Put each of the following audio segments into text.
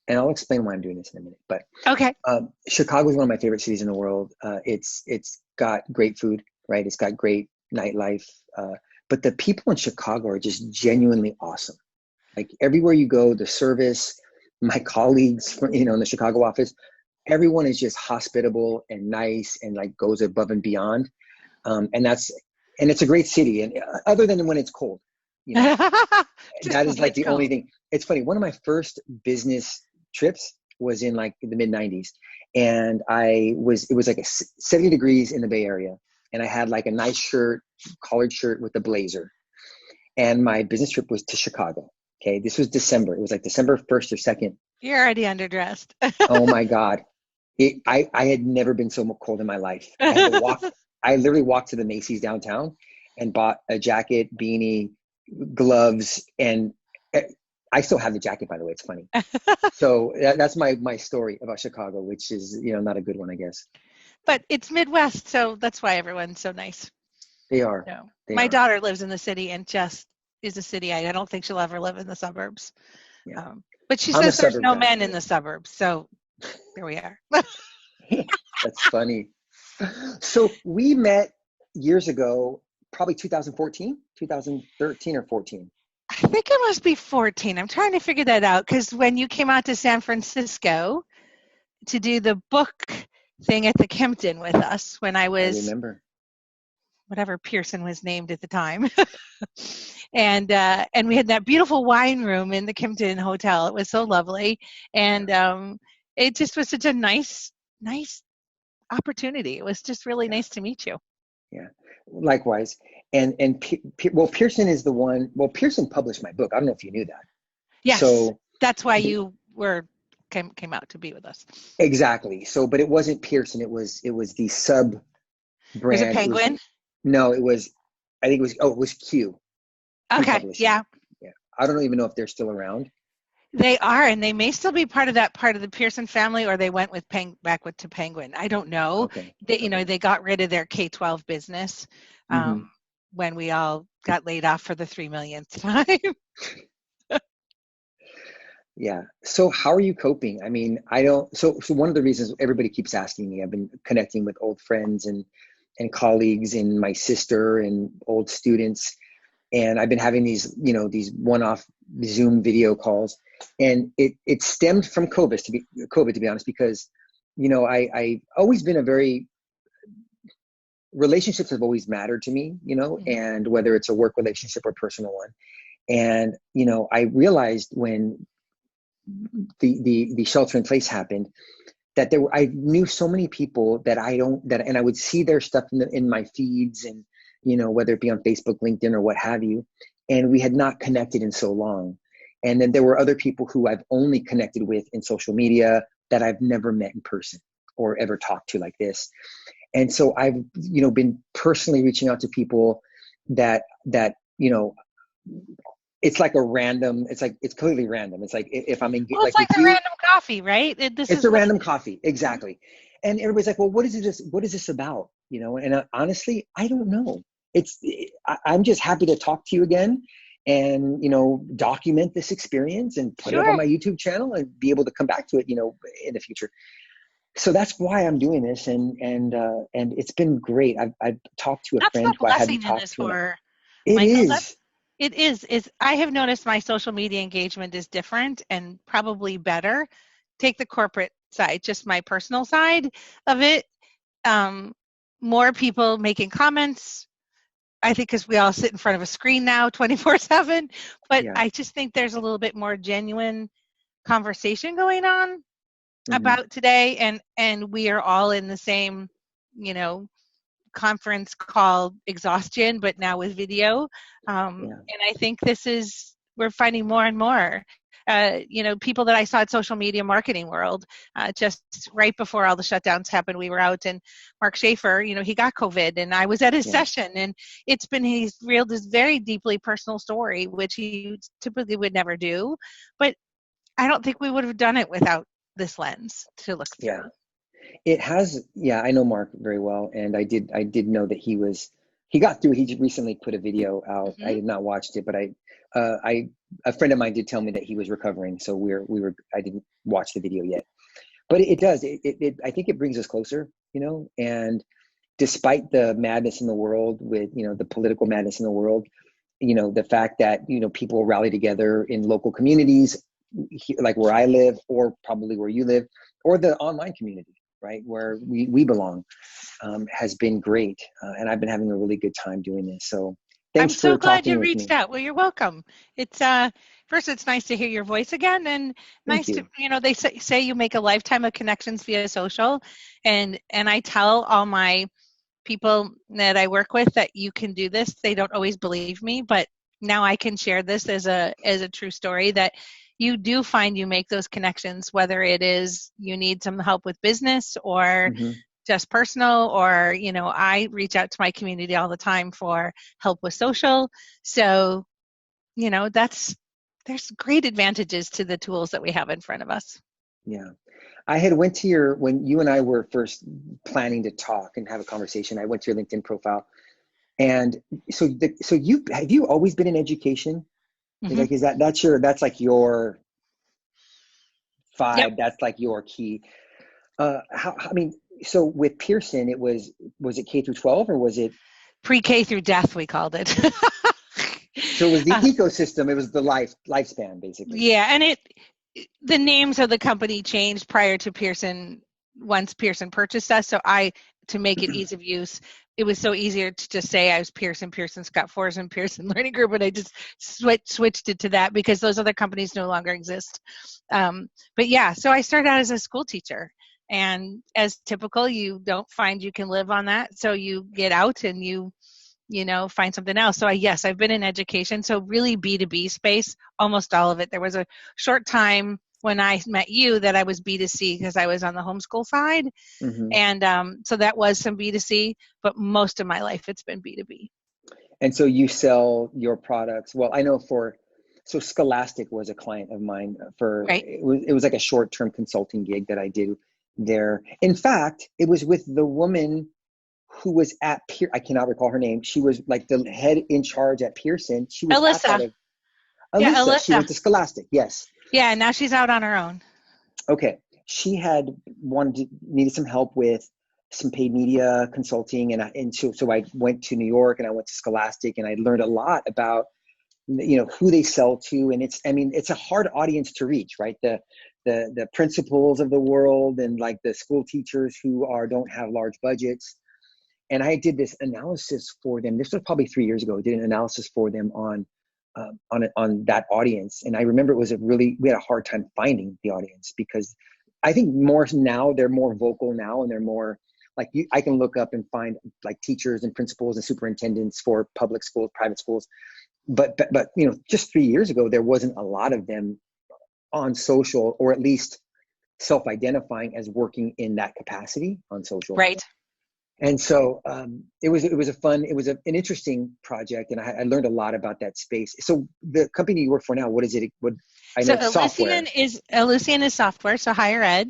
and I'll explain why I'm doing this in a minute. But Okay. Chicago is one of my favorite cities in the world. It's got great food, right? It's got great nightlife. But the people in Chicago are just genuinely awesome. Like everywhere you go, the service, my colleagues, in the Chicago office, everyone is just hospitable and nice and like goes above and beyond. And it's a great city. And other than when it's cold, you know, Just that is when like it's the only cold. thing. It's funny. One of my first business trips was in like the mid 90s. And it was like 70 degrees in the Bay Area. And I had like a nice shirt, collared shirt with a blazer. And my business trip was to Chicago. Okay. This was December. It was like December 1st or 2nd. You're already underdressed. Oh my God. I had never been so cold in my life. I had to walk. I literally walked to the Macy's downtown and bought a jacket, beanie, gloves, and I still have the jacket, by the way. It's funny. So that's my story about Chicago, which is, not a good one, I guess. But it's Midwest, so that's why everyone's so nice. They are. No. They My are. daughter lives in the city and just is a city. I don't think she'll ever live in the suburbs. Yeah. But she I'm a says there's suburb no guy. men in the suburbs. So there we are. That's funny. So we met years ago, probably 2014, 2013 or 14. I think it must be 14. I'm trying to figure that out because when you came out to San Francisco to do the book thing at the Kempton with us when I I was remember. whatever Pearson was named at the time. And we had that beautiful wine room in the Kempton Hotel. It was so lovely. And it just was such a nice opportunity. It was just really Yeah. nice to meet you. Yeah. Likewise. Well, Pearson is the one. Well, Pearson published my book. I don't know if you knew that. Yes, So that's why you came out to be with us. exactly. So, but it wasn't Pearson. It was the sub Was it brand. It was Penguin? no. It was. I think it was. Oh, it was Q Okay, Publishing. yeah. Yeah. I don't even know if they're still around. They are, and they may still be part of that part of the Pearson family, or they went with to Penguin. I don't know. Okay. Okay. They got rid of their K-12 business Hmm. when we all got laid off for the 3 millionth time. Yeah. So how are you coping? I mean, I don't. So one of the reasons everybody keeps asking me, I've been connecting with old friends and colleagues and my sister and old students, and I've been having these one-off Zoom video calls, and it stemmed from COVID to be honest, because I always been a very relationships have always mattered to me, Mhm. and whether it's a work relationship or personal one, and I realized when the shelter in place happened that I knew so many people that and I would see their stuff in my feeds and whether it be on Facebook, LinkedIn, or what have you, and we had not connected in so long. And then there were other people who I've only connected with in social media that I've never met in person or ever talked to like this. And so I've been personally reaching out to people that it's like it's completely random. It's like if I'm engaged, Well, it's like like with the you, random coffee, right? This it's is a what random coffee. Exactly. And everybody's like, well, what is this about? And honestly, I don't know. I'm just happy to talk to you again and, document this experience and put it up on sure. my YouTube channel and be able to come back to it, in the future. So that's why I'm doing this. And it's been great. I've talked to a That's the friend who I hadn't blessing in talked this to in for it Michael. is. It is I have noticed my social media engagement is different and probably better. Take the corporate side, just my personal side of it. Um, More people making comments. I think because we all sit in front of a screen now 24/7, but Yeah. I just think there's a little bit more genuine conversation going on Hmm. about today, and we are all in the same, you know, conference called exhaustion, but now with video. Yeah. And I think we're finding more and more. People that I saw at social media marketing world, just right before all the shutdowns happened, we were out, and Mark Schaefer, he got COVID, and I was at his Yeah. session, and he's reeled this very deeply personal story, which he typically would never do, but I don't think we would have done it without this lens to look Yeah. through. It has. Yeah. I know Mark very well. And I did know that he was He got through. He recently put a video out. I Mm-hmm. did not watch it, but a friend of mine did tell me that he was recovering. So I didn't watch the video yet, but it does. I think it brings us closer, and despite the madness in the world with, the political madness in the world, the fact that, people rally together in local communities, like where I live, or probably where you live, or the online community, right, where we belong, has been great. And I've been having a really good time doing this. So I'm thanks so for glad talking you with reached me. out. Well, you're welcome. It's first, it's nice to hear your voice again, and Thank nice to, you. they say you make a lifetime of connections via social, and I tell all my people that I work with that you can do this. They don't always believe me, but now I can share this as a true story that you do find you make those connections, whether it is you need some help with business or Hmm. just personal, or I reach out to my community all the time for help with social. So there's great advantages to the tools that we have in front of us. Yeah. I had went to when you and I were first planning to talk and have a conversation, I went to your LinkedIn profile. And so have you always been in education? Hmm. That's like your Yep. vibe. That's like your key. I mean, so with Pearson, was it K through 12, or was it? Pre-K through death, we called it. So it was the uh, ecosystem. It was the lifespan, basically. yeah, and the names of the company changed prior to Pearson, once Pearson purchased us. So to make it ease of use, it was so easier to just say I was Pearson Scott Forson, Pearson Learning Group, and I just switched it to that because those other companies no longer exist. But yeah, so I started out as a school teacher. And as typical, you don't find you can live on that. So you get out and you find something else. So yes, I've been in education. So really B2B space, almost all of it. There was a short time when I met you that I was B2C because I was on the homeschool side. Hmm. And so that was some B2C, but most of my life it's been B2B. And so you sell your products. Well, I know so Scholastic was a client of mine Right. it was like a short-term consulting gig that I did there. In fact, it was with the woman who was at I cannot recall her name. She was like the head in charge at Pearson. She was outside Alyssa. of Yeah, Alyssa. She went Alyssa. to Scholastic. Yes. Yeah, now she's out on her own. Okay. She had needed some help with some paid media consulting, and so I went to New York and I went to Scholastic, and I learned a lot about who they sell to. And it's a hard audience to reach, right? The principals of the world, and like the school teachers who don't have large budgets. And I did this analysis for them. This was probably 3 years ago. I did an analysis for them on that audience. And I remember we had a hard time finding the audience, because I think more now they're more vocal now, and they're more like I can look up and find like teachers and principals and superintendents for public schools, private schools. But just 3 years ago, there wasn't a lot of them on social, or at least self-identifying as working in that capacity on social. Right. And so it was an interesting project, and I learned a lot about that space. So the company you work for now, what is it? I know So it's software. Ellucian is software, so higher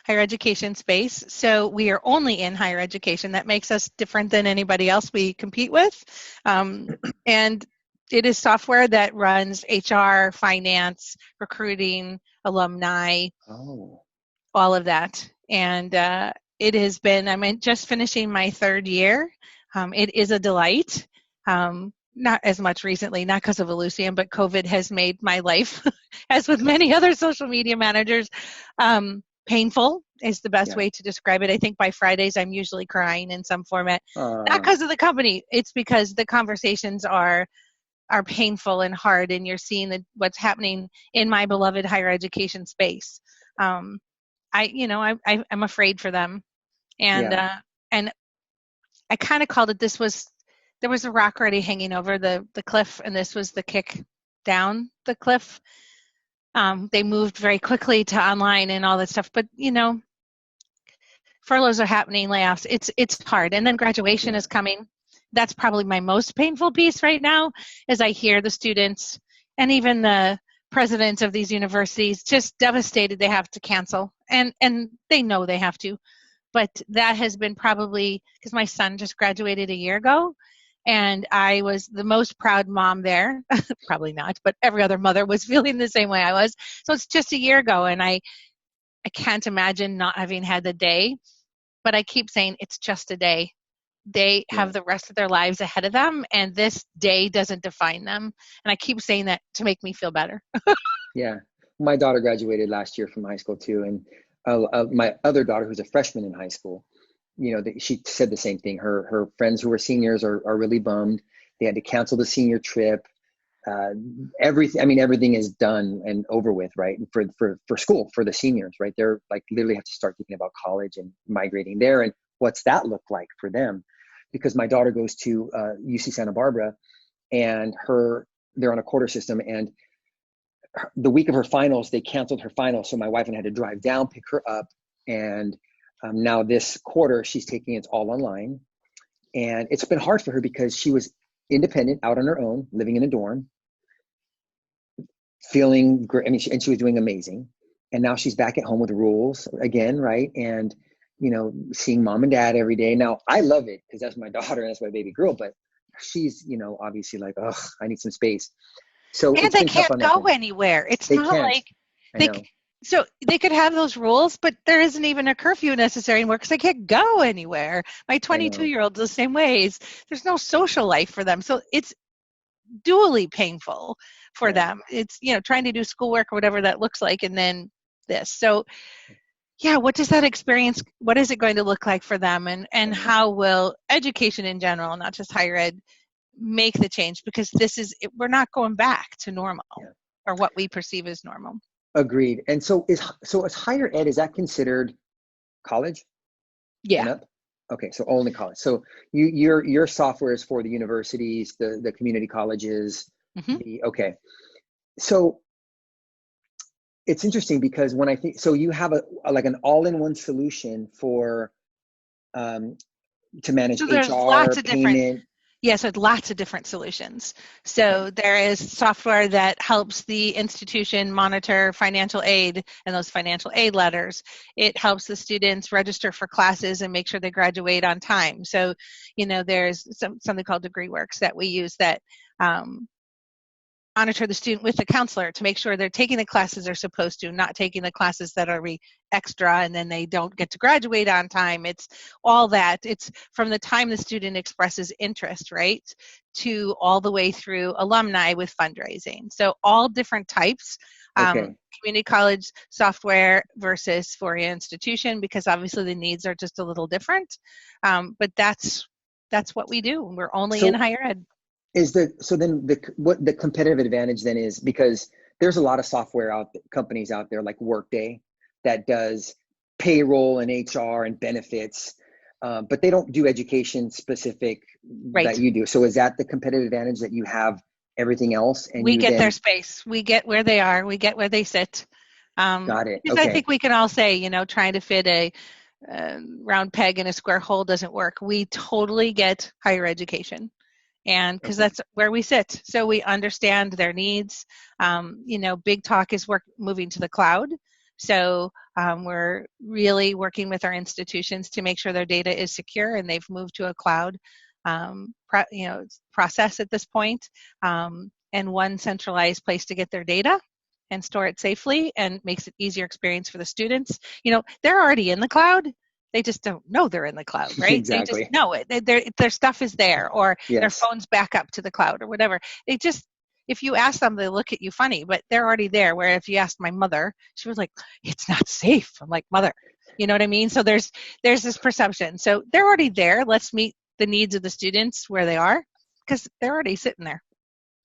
education space. So we are only in higher education. That makes us different than anybody else we compete with. And it is software that runs HR, finance, recruiting, alumni, Oh, all of that. And it has been, I'm just finishing my third year. It is a delight. Not as much recently, not because of Ellucian, but COVID has made my life, as with many other social media managers, painful is the best yeah. way to describe it. I think by Fridays I'm usually crying in some format, not Uh, because of the company. It's because the conversations are painful and hard, and you're seeing what's happening in my beloved higher education space. Um, I'm afraid for them, and yeah. and I kind of called it. There was a rock already hanging over the cliff, and this was the kick down the cliff. They moved very quickly to online and all that stuff, but furloughs are happening, layoffs. It's hard, and then graduation Yeah. is coming. That's probably my most painful piece right now, as I hear the students and even the presidents of these universities just devastated they have to cancel, and they know they have to. But that has been probably because my son just graduated a year ago, And I was the most proud mom there. Probably not, but every other mother was feeling the same way I was. So it's just a year ago, and I can't imagine not having had the day, but I keep saying it's just a day. They Yeah. have the rest of their lives ahead of them, and this day doesn't define them. And I keep saying that to make me feel better. Yeah. My daughter graduated last year from high school too. And my other daughter, who's a freshman in high school, she said the same thing. Her friends who were seniors are really bummed. They had to cancel the senior trip. Everything is done and over with, right? For school, for the seniors, right? They're like literally have to start thinking about college and migrating there. And what's that look like for them? Because my daughter goes to UC Santa Barbara, and they're on a quarter system, and the week of her finals, they canceled her finals. So my wife and I had to drive down, pick her up. And now this quarter, she's taking it all online. And it's been hard for her because she was independent, out on her own, living in a dorm, feeling great. And she was doing amazing. And now she's back at home with rules again, right? And, seeing mom and dad every day. Now, I love it because that's my daughter and that's my baby girl. But she's, obviously like, oh, I need some space. So And it's they been tough can't on that go thing. anywhere. It's They not can't. like I they know. so they could have those rules, but there isn't even a curfew necessary anymore because they can't go anywhere. My I know. 22-year-old's the same ways. There's no social life for them. So it's dually painful for Yeah. them. It's, trying to do schoolwork or whatever that looks like, and then this. So yeah, what does that experience, what is it going to look like for them? And how will education in general, not just higher ed, make the change? Because we're not going back to normal, Yeah. or what we perceive as normal. Agreed. And so is higher ed, is that considered college Yeah. and up? Okay, so only college. So your software is for the universities, the community colleges, Mm-hmm. okay. So it's interesting because when I think, so you have like an all-in-one solution for to manage So there's HR, lots of different payment. Yes, with lots of different solutions. Okay. So there is software that helps the institution monitor financial aid and those financial aid letters. It helps the students register for classes and make sure they graduate on time. So, there's something called DegreeWorks that we use that monitor the student with the counselor to make sure they're taking the classes they're supposed to, not taking the classes that are extra and then they don't get to graduate on time. It's all that. It's from the time the student expresses interest, right, to all the way through alumni with fundraising. So all different types. Okay. Community college software versus for your institution, because obviously the needs are just a little different. But that's what we do. We're only in higher ed. What the competitive advantage then is, because there's a lot of software companies out there like Workday that does payroll and HR and benefits, but they don't do education specific that you do. So is that the competitive advantage, that you have everything else and we get their space, we get where they are, we get where they sit. Got it. Because Okay. I think we can all say, trying to fit a round peg in a square hole doesn't work. We totally get higher education. And because that's where we sit. So we understand their needs. Big talk is moving to the cloud. So we're really working with our institutions to make sure their data is secure, and they've moved to a cloud process at this point, and one centralized place to get their data and store it safely, and makes it easier experience for the students. They're already in the cloud. They just don't know they're in the cloud, right? Exactly. They just know it. Their stuff is there, or Yes. their phone's back up to the cloud or whatever. If you ask them, they look at you funny, but they're already there. Where if you asked my mother, she was like, it's not safe. I'm like, mother, you know what I mean? So there's this perception. So they're already there. Let's meet the needs of the students where they are, because they're already sitting there.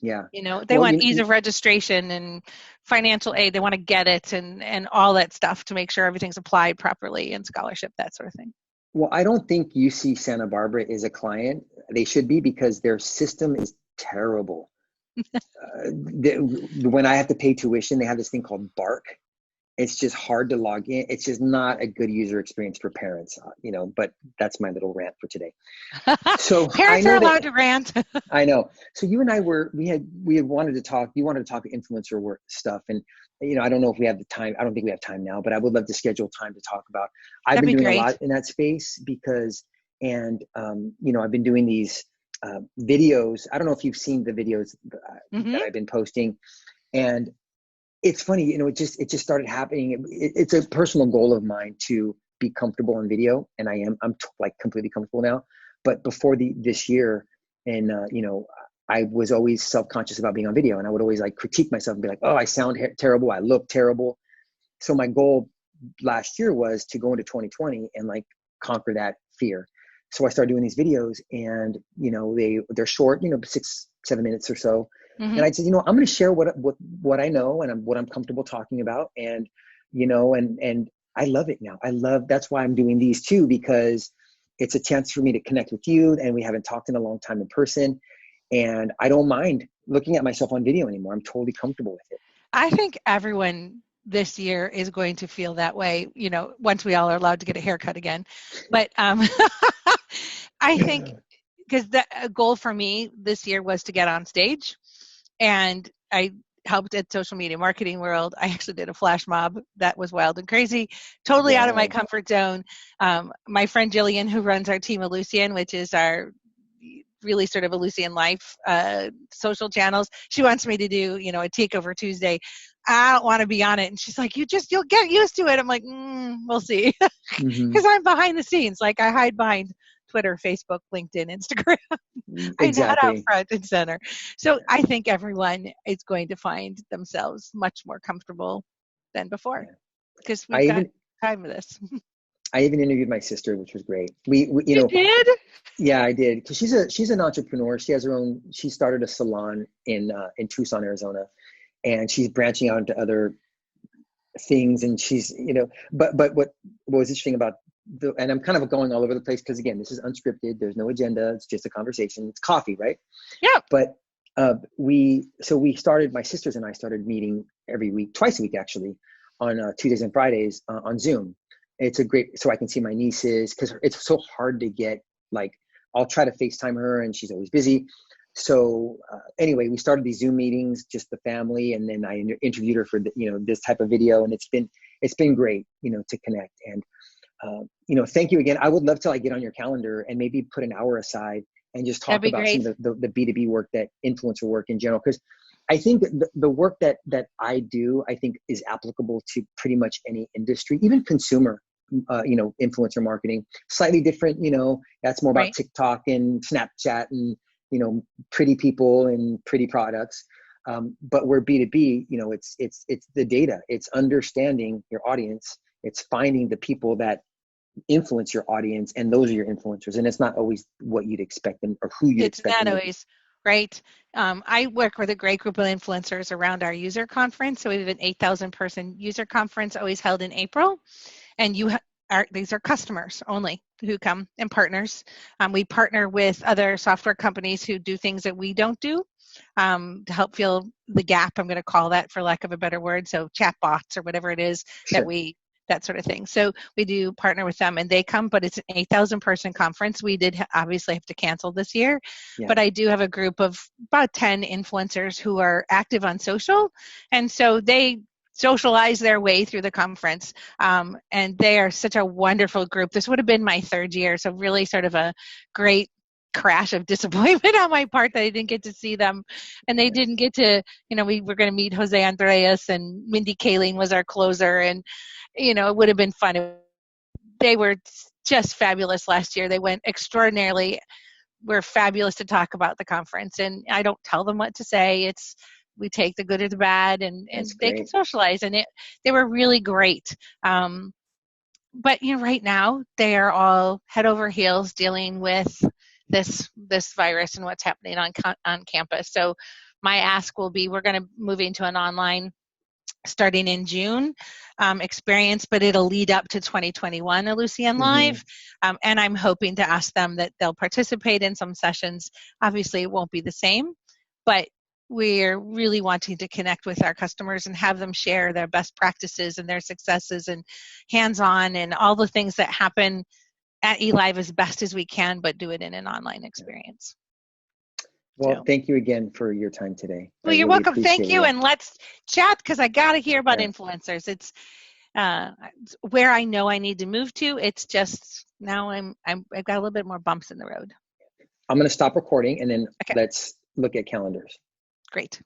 Yeah. They want ease of registration and financial aid. They want to get it and all that stuff to make sure everything's applied properly, and scholarship, that sort of thing. Well, I don't think UC Santa Barbara is a client. They should be, because their system is terrible. When I have to pay tuition, they have this thing called BARC. It's just hard to log in. It's just not a good user experience for parents, but that's my little rant for today. So parents are allowed to rant. I know. So you and I we had wanted to talk, you wanted to talk influencer work stuff. And, I don't know if we have the time. I don't think we have time now, but I would love to schedule time to talk about. I've been doing a lot in that space because, I've been doing these videos. I don't know if you've seen the videos Mm-hmm. that I've been posting, and it's funny, it just started happening. It's a personal goal of mine to be comfortable in video, and I'm like completely comfortable now. But before this year, and I was always self-conscious about being on video, and I would always like critique myself and be like, oh, I sound terrible, I look terrible. So my goal last year was to go into 2020 and like conquer that fear. So I started doing these videos, and they're short, 6-7 minutes or so. Mm-hmm. And I said, I'm going to share what I know, and what I'm comfortable talking about, and and I love it now. That's why I'm doing these too, because it's a chance for me to connect with you, and we haven't talked in a long time in person, and I don't mind looking at myself on video anymore. I'm totally comfortable with it. I think everyone this year is going to feel that way, once we all are allowed to get a haircut again. But I think because the goal for me this year was to get on stage, and I helped at Social Media Marketing World. I actually did a flash mob that was wild and crazy, totally out of my Wow. comfort zone. My friend Jillian, who runs our team Ellucian, which is our really sort of Ellucian life social channels, she wants me to do, a takeover Tuesday. I don't want to be on it. And she's like, you'll get used to it. I'm like, we'll see. Because I'm behind the scenes. Like I hide behind Twitter, Facebook, LinkedIn, Instagram. I'm not out Exactly. front and center. So I think everyone is going to find themselves much more comfortable than before, Yeah. because I we've got even time with this. I even interviewed my sister, which was great. You did? Yeah, I did, because she's an entrepreneur. She has her own. She started a salon in Tucson, Arizona, and she's branching out into other things. And she's but what was interesting about and I'm kind of going all over the place, because again, this is unscripted. There's no agenda. It's just a conversation. It's coffee, right? Yeah. But we started. My sisters and I started meeting every week, twice a week actually, on Tuesdays and Fridays on Zoom. It's a great, so I can see my nieces, because it's so hard to get, like, I'll try to FaceTime her and she's always busy. So anyway, we started these Zoom meetings, just the family, and then I interviewed her for this type of video, and it's been great, to connect. And thank you again. I would love to like get on your calendar and maybe put an hour aside and just That'd talk be about some great. of the B2B work, that influencer work in general, because I think the work that I do, I think is applicable to pretty much any industry, even consumer, influencer marketing. Slightly different, that's more about Right. TikTok and Snapchat and, pretty people and pretty products. But where B2B, it's the data, it's understanding your audience, it's finding the people that influence your audience, and those are your influencers, and it's not always what you'd expect them or who you'd It's expect not them to be. always right. I work with a great group of influencers around our user conference. So we have an 8,000 person user conference always held in April. And these are customers only who come, and partners. We partner with other software companies who do things that we don't do, to help fill the gap. I'm going to call that, for lack of a better word. So chat bots or whatever it is Sure. that sort of thing. So we do partner with them, and they come, but it's an 8,000 person conference. We did obviously have to cancel this year, Yeah. but I do have a group of about 10 influencers who are active on social. And so they socialize their way through the conference. And they are such a wonderful group. This would have been my third year, so really sort of a great crash of disappointment on my part that I didn't get to see them. And they didn't get to, we were going to meet Jose Andreas, and Mindy Kaling was our closer. And, it would have been fun. They were just fabulous last year. They went extraordinarily, were fabulous to talk about the conference. And I don't tell them what to say. We take the good or the bad, and That's they can great. socialize. And they were really great. But right now they are all head over heels dealing with this virus and what's happening on campus. So my ask will be, we're going to move into an online starting in June experience, but it'll lead up to 2021 Ellucian Mm-hmm. Live. And I'm hoping to ask them that they'll participate in some sessions. Obviously, it won't be the same, but we're really wanting to connect with our customers and have them share their best practices and their successes and hands-on and all the things that happen at eLive as best as we can, but do it in an online experience. Well, So, thank you again for your time today. I well, you're really welcome. Thank appreciate you. you. And let's chat, because I got to hear about Yeah. influencers. It's where I know I need to move to. It's just now I've got a little bit more bumps in the road. I'm going to stop recording and then Okay, let's look at calendars. great.